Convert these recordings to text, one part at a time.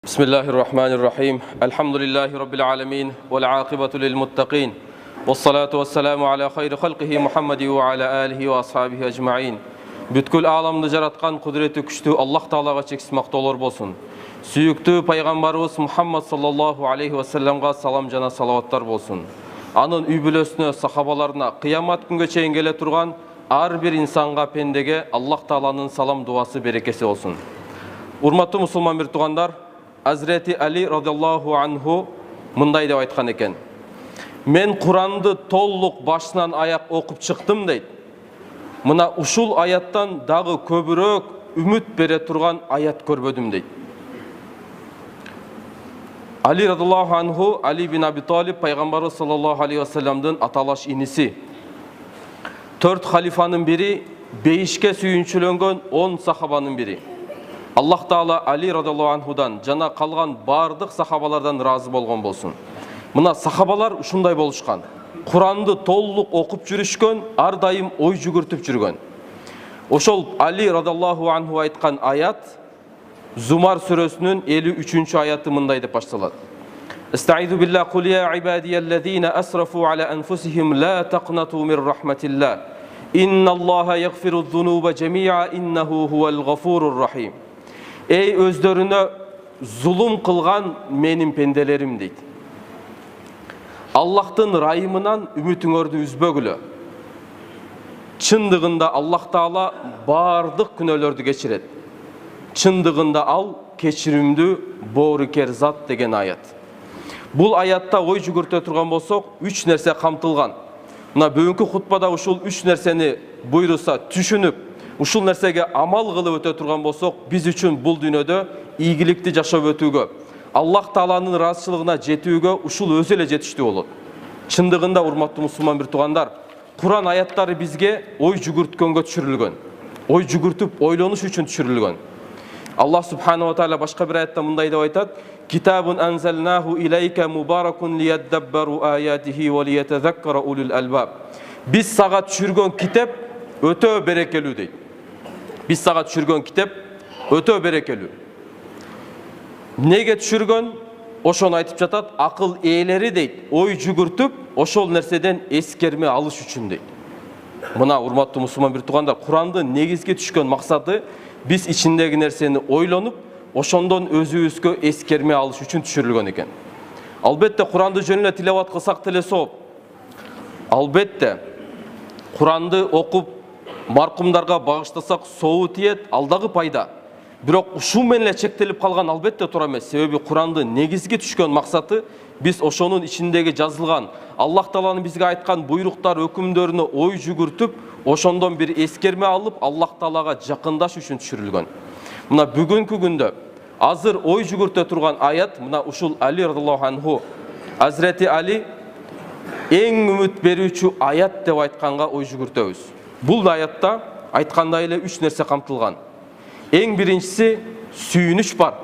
بسم الله الرحمن الرحيم الحمد لله رب العالمين والعاقبة للمتقين والصلاة والسلام على خير خلقه محمد وعلى آله وأصحابه أجمعين. Бүткүл аламды жараткан кудрети күчтүү Аллах Таалага чексиз мактоолор болсун. Сүйүктүү пайгамбарыбыз Мухаммад саллаллаху алейхи ва салламга салам жана салаваттар болсун. Анын үй бүлөсүнө, сахабаларына, кыямат күнгө чейин келе турган ар бир инсанга, пендеге Аллах Тааланын салам дуасы берекеси болсун. Урматтуу мусулман бир туугандар, Hazreti Ali radıyallahu anhu mınday деп айтқан екен. Мен Құранды толлық башынан аяқ оқып шықтым дейді. Мына ушул аяттан дағы көбірек үміт бере тұрған аят көрбөдім дейді. Ali radıyallahu anhu, Ali bin Abi Talib, Пайғамбары саллаллаху алейхи ва салламдын аталаш иниси. 4 халифанын бири, бейишке сүйүнчүлөнгөн 10 сахабанын бири. Аллах Таала Али радиллаху анхудан жана калган бардык сахабалардан разы болгон болсун. Мына сахабалар ушундай болушкан. Куранды толук окуп жүрүшкөн, ар дайым ой жүгүртүп жүргөн. Ошол Али радиллаху анху айткан аят Зумар сүрөсүнүн 53-чү аяты мындай деп башталат. Estaizu billah kul ya ibadiyellezina asrafu ala anfusihim la taqnatu min rahmatillah. Innallaha yaghfiruz-zunuba jami'a innahu huwal ghafurur rahim. Ey өздөрүнө зулум кылган менин пенделерим дейт. Аллахтын райымынан үмүтүңөрдү үзбөгүлө. Чындыгында Аллах Таала бардык күнөөлөрдү кечирет. Чындыгында ал кечиримдүү, боорукер зат деген аят. Бул аятта ой жүгүртө турган болсок, 3 нерсе камтылган. Мына бүгүнкү хутбада ушул 3 нерсени буйруса түшүнүп, ушул нерсеге амал кылып өтө турган болсок, биз үчүн бул дүйнөдө ийгиликти жашап өтүүгө, Аллах Тааланын ыраазычылыгына жетүүгө ушул өзү эле жетиштүү болот. Чындыгында урматтуу мусулман бир туугандар, Куран аяттары бизге ой жүгүрткөнгө түшүрүлгөн. Ой жүгүртүп ойлонуш үчүн түшүрүлгөн. Аллах субханаху ва таала башка бир аятта мындай деп айтат: "Китабун анзалнаху илейка мубаракун лияддаббару аятихи ва лиятазаккара улул албаб." Биз сага түшүргөн китеп өтө берекелүү дейт. Биз сага түшүргөн китеп өтө берекелүү. Неге түшүргөн? Ошону айтып жатат, акыл ээлери дейт, ой жүгүртүп, ошол нерседен эскерме алыш үчүн дейт. Мына урматтуу мусулман бир туугандар, Курандын негизги түшкөн максаты биз ичиндеги нерсени ойлонуп, ошондон өзүбүзгө эскерме алыш үчүн түшүрүлгөн экен. Албетте Куранды жөн эле тилават кылсак деле сооп. Албетте Куранды окуп маркумдарга багыштасак сообу тиет, алдагы пайда. Бирок ушул менен эле чектелип калган албетте туура эмес. Себеби Курандын негизги түшкөн максаты биз ошонун ичиндеги жазылган Аллах Тааланын бизге айткан буйруктар, өкүмдөрүнө ой жүгүртүп, ошондон бир эскерме алып, Аллах Таалага жакындаш үчүн түшүрүлгөн. Мына бүгүнкү күндө азыр ой жүгүртө турган аят мына ушул Али радиллаху анху, Hazreti Ali эң үмүт берүүчү аят деп айтканга ой жүгүртөбүз. Бул аятта айткандай эле 3 нерсе камтылган. Эң биринчиси сүйүнүч бар.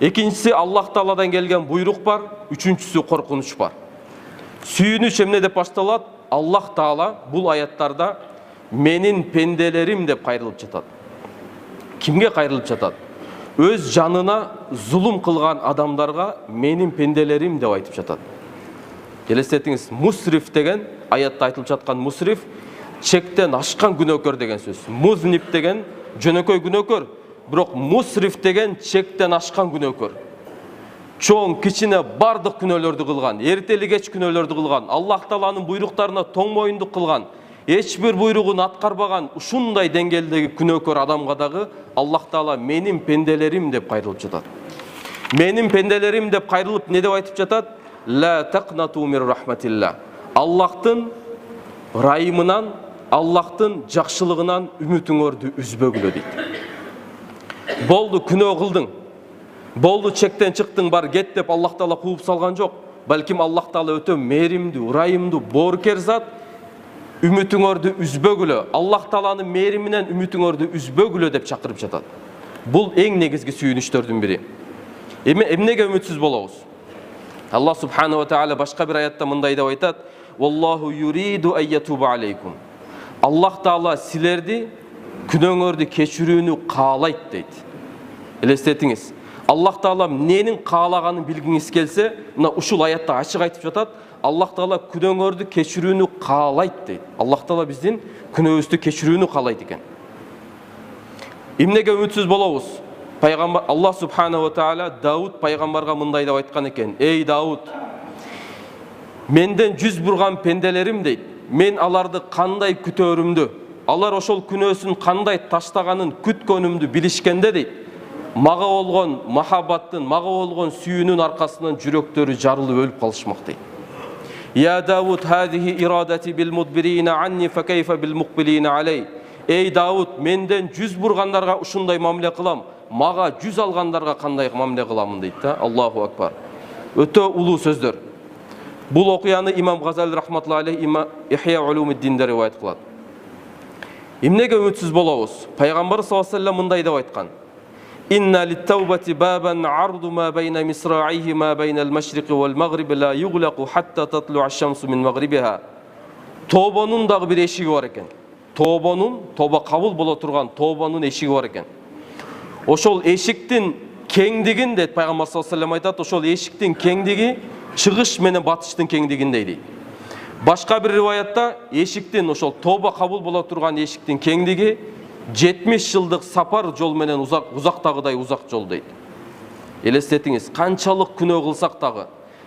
Экинчиси Аллах Тааладан келген буйрук бар, үчүнчүсү коркунуч бар. Сүйүнүч эмне деп башталат? Аллах Таала бул аяттарда менин пенделерим деп кайрылып жатат. Кимге кайрылып жатат? Өз жанына зулум кылган адамдарга менин пенделерим деп айтып жатат. Елестетиңиз, мусриф деген аятта айтылып жаткан мусриф чектен ашкан күнөөкөр деген сөз. Музнип деген жөнөкөй күнөөкөр, бирок мусриф деген чектен ашкан күнөөкөр. Чоң, кичине бардык күнөөлөрдү кылган, эртели кеч күнөөлөрдү кылган, Аллах Тааланын буйруктарына тоң моюндук кылган, эч бир буйругун аткарбаган ушундай деңгээлдеги күнөөкөр адамга дагы Аллах Таала менин пенделерим деп кайрылып жатат. Менин пенделерим деп кайрылып не деп айтып жатат? La taqnatu min rahmatillah. Аллахтын райымынан, Аллахтын жакшылыгынан үмүтүңөрдү үзбөгүлө дейт. Болду, күнөө кылдың. Болду, чектен чыктың, бар кет деп Аллах Таала кууп салган жок. Балким Аллах Таала өтө мээримдүү, райымдуу, боорукер зат. Үмүтүңөрдү үзбөгүлө, Аллах Тааланын мээриминен үмүтүңөрдү үзбөгүлө деп чакырып жатат. Бул эң негизги сүйүнүчтөрдүн бири. Эмнеге үмүтсүз болобуз? Аллах субханаху ва таала башка бир аятта мындай деп айтат: "Валлаху юриду айятуба алейкум." Аллах Таала силерди күнөөңөрдү кечирүүнү каалайт дейт. Элестетиңиз. Аллах Таала ненің каалаганын билгиңиз келсе, мына ушул аятта ачык айтып жатат. Аллах Таала күнөөңөрдү кечирүүнү каалайт дейт. Аллах Таала биздин күнөөбүздү кечирүүнү каалайт экен. Эмнеге үмүтсүз болобуз? Пайгамбар Аллах субханаху ва таала Дауд пайгамбарга мындай деп айткан экен: "Эй Дауд, менден жүз бурган пенделерим дейт. Мен аларды кандай күтөрүмдү, алар ошол күнөөсүн кандай таштаганын күткөнүмдү билишкенде дейт. Мага болгон махаббаттын, мага болгон сүйүүнүн аркасынан жүрөктөрү жарылып өлүп калышмак дейт. Я Дауд, хадихи ирадати бил мудбирина анни фа кайфа бил мукбилина алей. Эй Дауд, менден жүз бургандарга ушундай мамиле кылам, мага жүз алгандарга кандай мамиле кыламын дейт да. Аллаху акбар. Өтө улуу сөздөр. Бул окуяны имам Газали рахматуллахи алейхи Ихя улумуддинде риваят кылат. Эмнеге үмүтсүз болобуз? Пайгамбар саллаллаху алейхи ва саллям мындай деп айткан: Инна лит-таубати бабан арду ма байна мисра'ihi ма байна al-mashriqi wal-maghrib la yughlaqu hatta tatlu'a ash-shamsu min maghribiha. Тобонун дагы бир эшиги бар экен. Тоба кабыл боло турган тобонун эшиги бар экен. Ошол эшиктин кеңдигин дейт Пайгамбар саллаллаху алейхи ва саллям айтат, ошол эшиктин кеңдиги чыгыш менен батыштын кеңдигиндей дейт. Башка бир риваятта эшиктин ошол тоба кабыл боло турган эшиктин кеңдиги 70 жылдык сапар жол менен узактагыдай узак жол дейт. Элестетиңиз, канчалык күнөө кылсак дагы,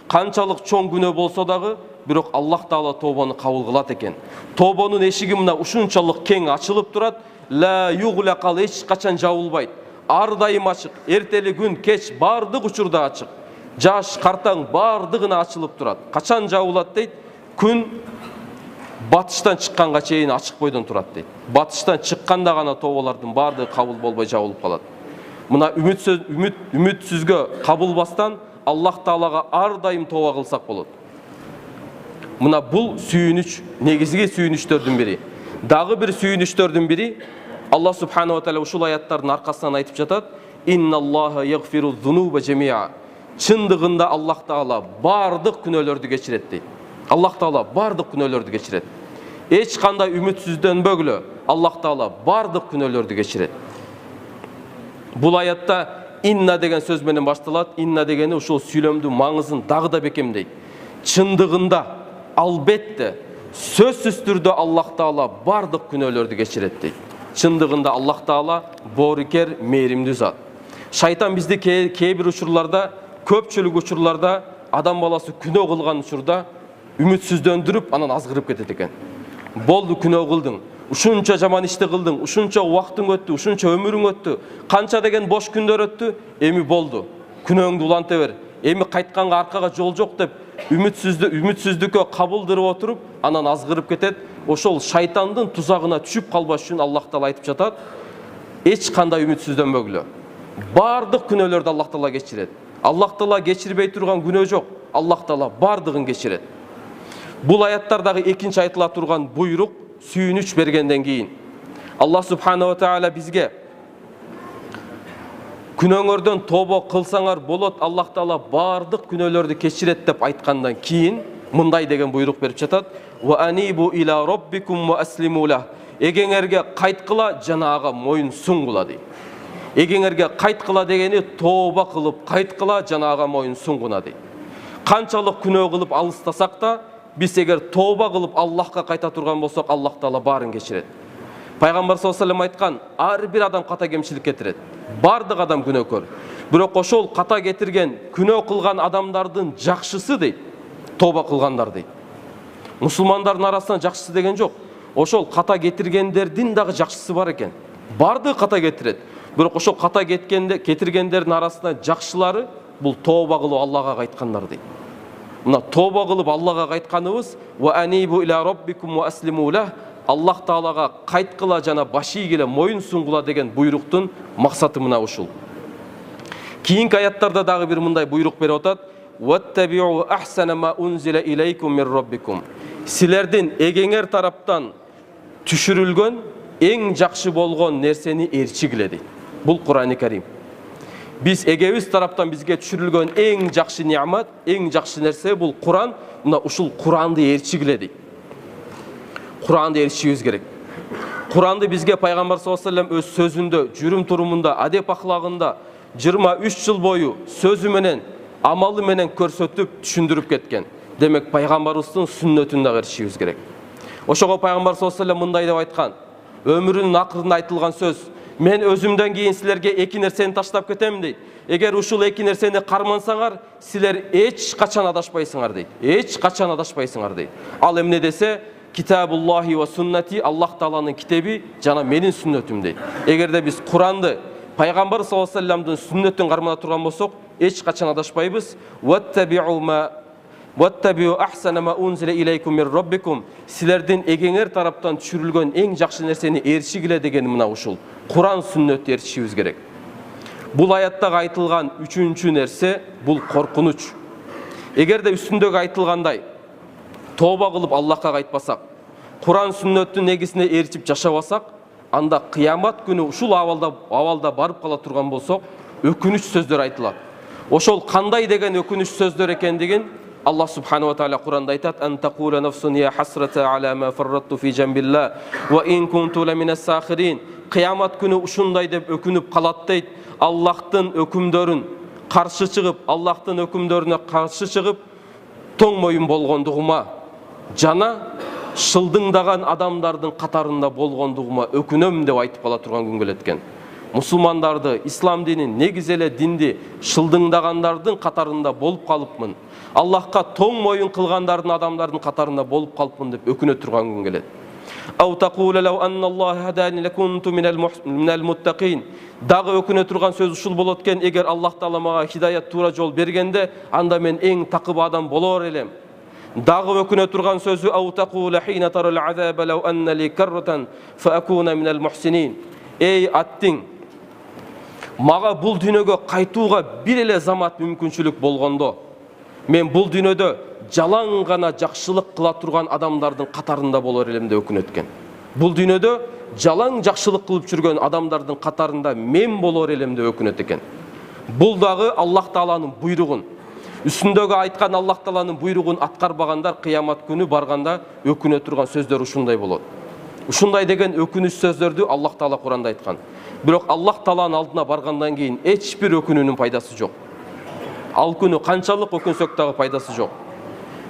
канчалык чоң күнөө болсо дагы, бирок Аллах Таала тобону кабыл кылат экен. Тобонун эшиги мына ушунчалык кең ачылып турат, ла юглакал, эч качан жабылбайт. Ар дайым ачык, эртели күн, кеч бардык учурда ачык. Жаш, картаң бардыгына ачылып турат. Качан жабылат дейт? Күн батыштан чыкканга чейин ачык бойдон турат дейт. Батыштан чыкканда гана тоболордун бардыгы кабыл болбой жабылып калат. Мына үмүтсүзгө кабылбастан Аллах Таалага ар дайым тоба кылсак болот. Мына бул сүйүнүч, негизги сүйүнүчтөрдүн бири. Дагы бир сүйүнүчтөрдүн бири Аллах субханаху ва таала ушул аяттардын аркасынан айтып жатат: Инналлаха ягфиру зунуба жамиа. Чындыгында Аллах Таала бардык күнөөлөрдү кечирет дейт. Аллах Таала бардык күнөөлөрдү кечирет. Эч кандай үмүтсүздөнбөгүлө, Аллах Таала бардык күнөөлөрдү кечирет. Бул аятта инна деген сөз менен башталат. Инна дегени ушул сүйлөмдүн маңызын дагы да бекемдейт. Чындыгында, албетте, сөзсүз түрдө Аллах Таала бардык күнөөлөрдү кечирет дейт. Чындыгында Аллах Таала боорукер, мээримдүү зат. Шайтан бизди кээ бир учурларда, көпчүлүк учурларда адам баласы күнөө кылган учурда үмүтсүздөндүрүп, анан азгырып кетет экен. Болду, күнөө кылдың, ушунча жаман ишти кылдың, ушунча убактың өттү, ушунча өмүрүң өттү, канча деген бош күндөр өттү, эми болду, күнөөңдү уланта бер, эми кайтканга аркага жол жок деп үмүтсүздүккө кабылдырып отуруп, анан азгырып кетет. Ошол шайтандын тузагына түшүп калбаш үчүн Аллах Таала айтып жатат: эч кандай үмүтсүздөнбөгүлө. Бардык күнөөлөрдү Аллах Таала кечирет. Аллах Таала кечирбей турган күнөө жок. Аллах Таала бардыгын кечирет. Бул аяттардагы экинчи айтыла турган буйрук сүйүнүч бергенден кийин Аллах субханаху ва таала бизге күнөөңөрдөн тобо кылсаңар болот, Аллах Таала бардык күнөөлөрдү кечирет деп айткандан кийин мындай деген буйрук берип жатат: ва анибу иля роббикум ва аслиму лах. Эгеңерге кайткыла, жана ага моюн сунгула дейт. Эгеңерге кайткыла дегени тоба кылып кайткыла, жана ага моюн сунгуна дейт. Канчалык күнөө кылып алыстасак да, биз эгер тоба кылып Аллахка кайта турган болсок, Аллах Таала баарын кечирет. Пайгамбар саллаллаху алейхи ва саллям айткан: ар бир адам ката кемчилик кетирет. Бардык адам күнөөкөр. Бирок ошол ката кетирген, күнөө кылган адамдардын жакшысы дейт, тоба кылгандар дейт. Мусулмандардын арасынан жакшысы деген жок. Ошол ката кетиргендердин дагы жакшысы бар экен. Бардык ката кетирет. Бирок ошол ката кетиргендердин арасынан жакшылары бул тоба кылып Аллага кайткандар дейт. Мына тоба кылып Аллага кайтканыбыз ва анибу иля роббикум ва аслиму лах, Аллах Таалага кайткыла жана баш ийгиле, моюн сунгула деген буйруктун максаты мына ушул. Кийинки аяттарда дагы бир мындай буйрук берип атат: ваттабиу ахсана ма унзила илейкум мир роббикум. Силердин эгеңер тараптан түшүрүлгөн эң жакшы болгон нерсени ээрчигиле дейт. Бул Кур'ан-ы Карим. Биз эгебиз тараптан бизге түшүрүлгөн эң жакшы неамат, эң жакшы нерсе бул Кур'ан. Мына ушул Кур'анды ээрчигиле дейт. Кур'анды ээрчишибиз керек. Кур'анды бизге Пайгамбар саллаллаху алейхи ва саллям өз сөзүндө, жүрүм турумунда, адеп ахлагында 23 жыл бою сөзү менен, амалы менен көрсөтүп, түшүндүрүп кеткен. Демек, пайгамбарыбыздын сүннөтүн дагы ээрчишибиз керек. Ошого пайгамбар саллаллаху алейхи ва саллям мындай деп айткан: өмүрүнүн акырында айтылган сөз: мен өзүмдөн кийин силерге эки нерсени таштап кетем дейт. Эгер ушул эки нерсени кармансаңар, силер эч качан адашпайсыңар дейт. Эч качан адашпайсыңар дейт. Ал эмне десе, китабуллахи ва суннати, Аллах Тааланын китеби жана менин сүннөтүм дейт. Эгерде биз Куранды, пайгамбар саллаллаху алейхи ва саллямдын сүннөтүн кармана турган болсок, эч качан адашпайбыз. Ваттабиу ахсана ма унзила илейкум мир раббикум, силердин эгеңер тараптан түшүрүлгөн эң жакшы нерсени ээрчигиле деген мына ушул Куран сүннөт ээрчишибиз керек. Бул аяттагы айтылган үчүнчү нерсе бул коркунуч. Эгерде үстүндөгү айтылгандай тооба кылып Аллахка кайтпасак, Куран сүннөттүн негизине ээрчип жашабасак, анда кыямат күнү ушул абалда барып кала турган болсок, өкүнүч сөздөр айтылат. Ошол кандай деген өкүнүч сөздөр экендигин Аллах субхана ва таала Куранда айтат: "Ан тaqula nafsun ya hasrata ala ma farrattu fi jambillah wa in kuntu la minas sakhirin." Кыямат күнү ушундай деп өкүнүп калат дейт. Аллахтын өкүмдөрүн каршы чыгып, Аллахтын өкүмдөрүнө каршы чыгып, тоң моюн болгондугума жана шылдыңдаган адамдардын катарында болгондугума өкүнөм деп айтып кала турган күн келет экен. Мусулмандарды, ислам динин, негиз эле динди шылдыңдагандардын катарында болуп калыпмын. Аллахка тоң моюн кылгандардын адамдардын катарында болуп калыпмын деп өкүнө турган күн келет. Ау тaqula law anna Allah hadani lakuntu minal muttaqin. Дагы өкүнө турган сөз ушул болот экен: эгер Аллах Таала мага хидаят туура жол бергенде, анда мен эң такыба адам болор элем. Дагы өкүнө турган сөзү: ау taqula hina taral azaba law anna li karratan fa akuna minal muhsinin. Эй аттиң, мага бул дүйнөгө кайтууга бир эле замат мүмкүнчүлүк болгондо, мен бул дүйнөдө жалаң гана жакшылык кыла турган адамдардын катарында болор элем деп өкүнөт экен. Бул дүйнөдө жалаң жакшылык кылып жүргөн адамдардын катарында мен болор элем деп өкүнөт экен. Бул дагы Аллах Тааланын буйругун, үстүндөгү айткан Аллах Тааланын буйругун аткарбагандар кыямат күнү барганда өкүнө турган сөздөр ушундай болот. Ушундай деген өкүнүч сөздөрдү Аллах Таала Куранда айткан. Бирок Аллах Тааланын алдына баргандан кийин эч бир өкүнүүнүн пайдасы жок. Ал күнү канчалык өкүнсөк дагы пайдасы жок.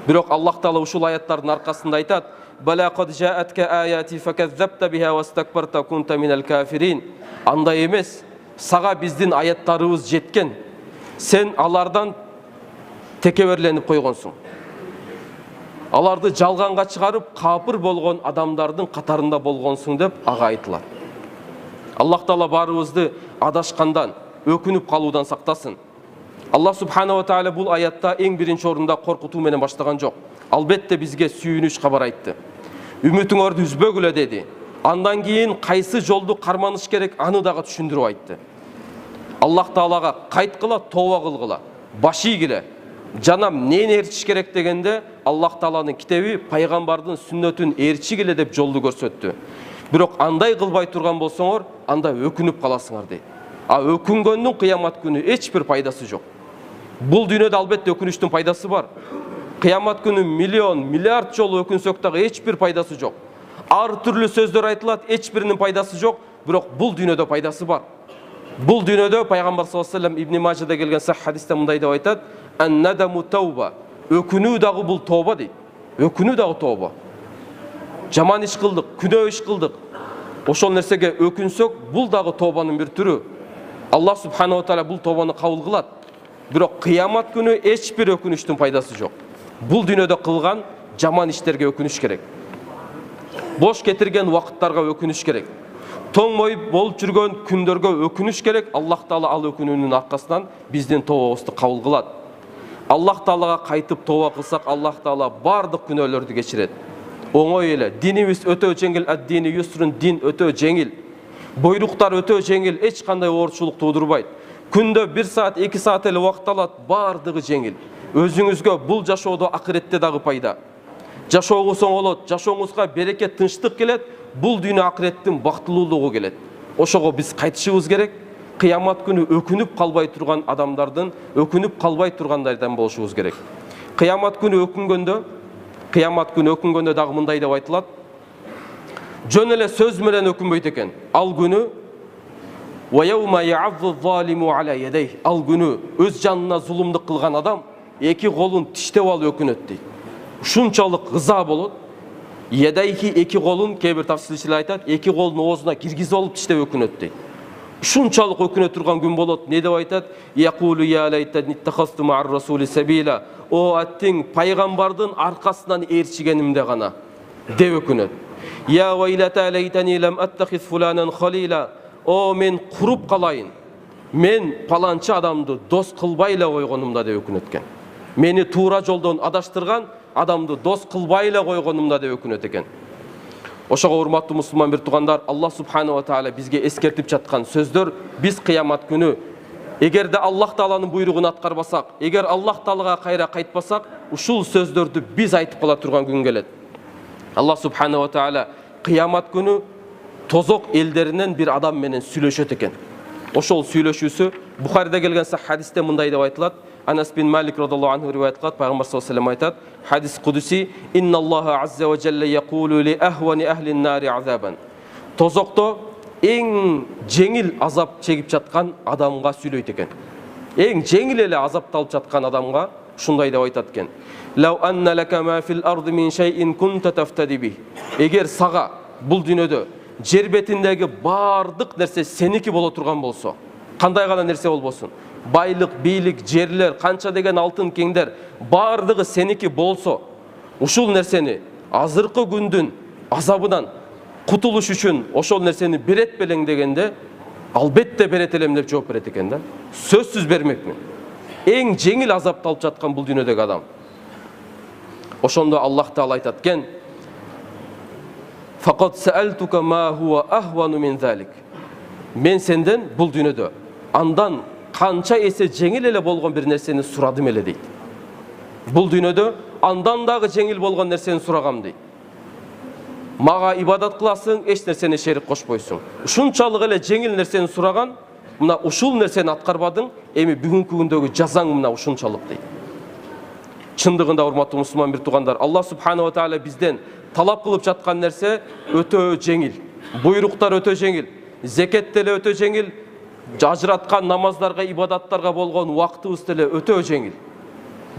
Бирок Аллах Таала ушул аяттардын аркасында айтат: "Бала кад жаатка аяти факаззабта биха вастакбарта кунта минал кафирин." Андай эмес, сага биздин аяттарыбыз жеткен. Сен алардан текеберленип койгонсуң. Аларды жалганга чыгарып, капыр болгон адамдардын катарында болгонсуң деп ага айтылат. Аллах Таала баарыбызды адашкандан, өкүнүп калуудан сактасын. Аллах субхана ва таала бул аятта эң биринчи орунда коркутуу менен баштаган жок. Албетте бизге сүйүнүч кабар айтты. Үмүтүңөрдү үзбөгүлө деди. Андан кийин кайсы жолду карманыш керек аны дагы түшүндүрүп айтты. Аллах Таалага кайткыла, тооба кылгыла, баш ийгиле. Жана эмнени ээрчиш керек дегенде Аллах Тааланын китеби, пайгамбардын сүннөтүн ээрчигиле деп жолду көрсөттү. Бирок андай кылбай турган болсоңор, анда өкүнүп каласыңар дейт. А өкүнгөндүн кыямат күнү эч бир пайдасы жок. Бул дүйнөдө албетте өкүнүчтүн пайдасы бар. Кыямат күнү миллион, миллиард жолу өкүнсөк дагы эч бир пайдасы жок. Ар түрлүү сөздөр айтылат, эч биринин пайдасы жок, бирок бул дүйнөдө пайдасы бар. Бул дүйнөдө пайгамбар саллаллаху алейхи ва саллям Ибн Мажада келген сахih хадисте мындай деп айтат: "Ан-надаму тауба." Өкүнүү дагы бул тооба дейт. Өкүнүү дагы тооба. Жаман иш кылдык, күнөө иш кылдык. Ошол нерсеге өкүнсөк, бул дагы тообанын бир түрү. Аллах субхана ва таала бул тообаны кабыл кылат. Бирок кыямат күнү эч бир өкүнүчтүн пайдасы жок. Бул дүйнөдө кылган жаман иштерге өкүнүш керек. Бош кетирген убакыттарга өкүнүш керек. Тоң моюп болуп жүргөн күндөргө өкүнүш керек. Аллах Таала ал өкүнүүнүн аркасынан биздин тообабызды кабыл кылат. Аллах Таалага кайтып тооба кылсак, Аллах Таала бардык күнөөлөрдү кечирет. Оңой эле. Динибиз өтө жеңил, ад-дини юсрун, дин өтө жеңил. Буйруктар өтө жеңил, эч кандай оорчулук туудурбайт. Күндө 1 саат, 2 саат эле убакыт алат, бардыгы жеңил. Өзүңүзгө бул жашоодо акыретте дагы пайда. Жашооңуз оңолот, жашооңузга береке, тынчтык келет, бул дүйнө акыреттин бактылуулугу келет. Ошого биз кайтышыбыз керек. Кыямат күнү өкүнүп калбай турган адамдардын, өкүнүп калбай тургандардан болушубуз керек. Кыямат күнү өкүнгөндө дагы мындай деп айтылат: жөн эле сөз менен өкүнбөйт экен. Ал күнү Wa yawma ya'azzu zalimu ala yadayhi. Al günü öz canına zulümdük kılgan adam iki kolun tiştep alып өкүнөт дейт. Ушунчалык ыза болот. Yadayhi iki kolun kebir tafsirçiler aytат, iki kolun oğuzuna girgiz olup tiştep өкүнөт дейт. Ушунчалык өкүнө турган күн болот. Не деп айтат? Yaqulu ya laytani ittakhaztu ma'ar rasuli sabila. O аттин пайгамбардын аркасынан ээрчигенимде гана деп өкүнөт. Ya waylata laytani lam attakhiz fulanan khalila. O men kurup kalayın. Men palançı adamdı dос kılbayla koygonumda деп өкүнөт экен. Meni tuğra jolдон adaştırgan adamdı dос kılbayla koygonumda деп өкүнөт экен. Ошого урматтуу мусулман бир туугандар, Аллах субханаху ва тааля бизге эскертип жаткан сөздөр, биз кыямат күнү эгерде Аллах тааланын буйругун аткарбасак, эгер Аллах таалага кайра кайтпасак, ушул сөздөрдү биз айтып кала турган күн келет. Аллах субханаху ва тааля кыямат күнү тозок элдеринен бир адам менен сүйлөшөт экен. Ошол сүйлөшүүсү Бухарида келген хадисте мындай деп айтылат. Анас бин Малик радиллаху анху риваят кылат, пайгамбар саллаллаху алейхи ва саллям айтат, хадис кудуси: "Инналлаха азза ва жалла якулу ли ахвани ахлин нари азабан." Тозокто эң жеңил азап чегип жаткан адамга сүйлөйт экен. Эң жеңил эле азапталып жаткан адамга ушундай деп айтат экен. "Лау анна лака ма фил арди мин шайин кунта тафтади би." Эгер сага бул дүйнөдө жер бетиндеги бардык нерсе сеники боло турган болсо, кандай гана нерсе болбосун, байлык, бийлик, жерлер, канча деген алтын кеңдер бардыгы сеники болсо, ушул нерсени азыркы күндүн азабынан кутулуш үчүн ошол нерсени берет белең дегенде, албетте берет элем деп жооп берет экен да. Сөзсүз бермекмин. Эң жеңил азапталып жаткан бул дүйнөдөгү адам. Ошондо Аллах таала айтат экен: "Фақат саалтука ма хуа ахвану мин залик." Мен сенден бул дүйнөдө андан канча эсе жеңил эле болгон бир нерсени сурадым эле дейт. Бул дүйнөдө андан дагы жеңил болгон нерсени сурагам дейт. Мага ибадат кыласың, эч нерсени шерик кошпойсуң. Ушунчалык эле жеңил нерсени сураган, мына ушул нерсени аткарбадың, эми бүгүнкү күндөгү жазаң мына ушунчалык дейт. Чындыгында урматтуу мусулман бир туугандар, Аллах субханаху ва тааля бизден талап кылып жаткан нерсе өтө жеңил. Буйруктар өтө жеңил. Зекет деле өтө жеңил. Ажыраткан намаздарга, ибадаттарга болгон убактыбыз деле өтө жеңил.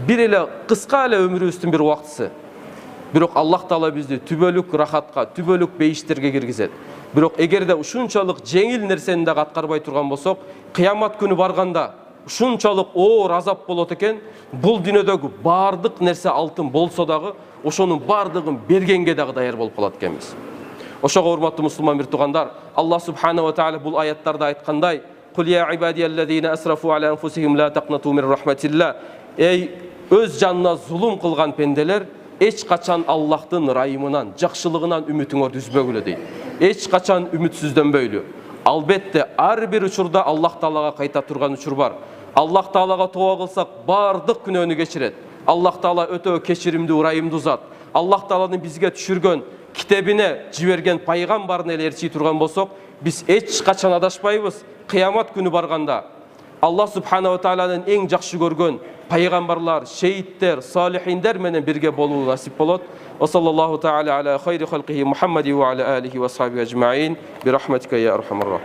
Бир эле кыска эле өмүрүбүздүн бир убактысы. Бирок Аллах таала бизди түбөлүк рахатка, түбөлүк бейиштерге киргизет. Бирок эгерде ушунчалык жеңил нерсени дагы аткарбай турган болсок, кыямат күнү барганда ушунчалык оор азап болот экен. Бул дүйнөдөгү бардык нерсе алтын болсо дагы, ошонун бардыгын бергенге дагы даяр болуп калат экенбиз. Ошого урматтуу мусулман бир туугандар, Аллах субханаху ва тааля бул аяттарда айткандай: "Кул я ибадияллазина асрафу ала анфусихим ла тaqнату мин рахматилла." Эй өз жанына зулум кылган пенделер, эч качан Аллахтын райымынан, жакшылыгынан үмүтүңөрдү үзбөгүлө дейт. Эч качан үмүтсүздөнбөйлү. Албетте ар бир учурда Аллах таалага кайта турган учур бар. Аллах таалага тооба кылсак, бардык күнөөнү кечирет. Аллах таала өтө кечиримдүү, ырайымдуу зат. Аллах тааланын бизге түшүргөн китебине жиберген пайгамбарын эле ээрчий турган болсок, биз эч качан адашпайбыз. Кыямат күнү барганда Аллах субханаху ва тааланын эң жакшы көргөн пайгамбарлар, шейиттер, салихиндер менен бирге болуу насип болот. Ва саллаллаху таала аля хайри халқихи Мухаммади ва аля алихи ва сахбихи ажмаин би рахматика я архамар рахим.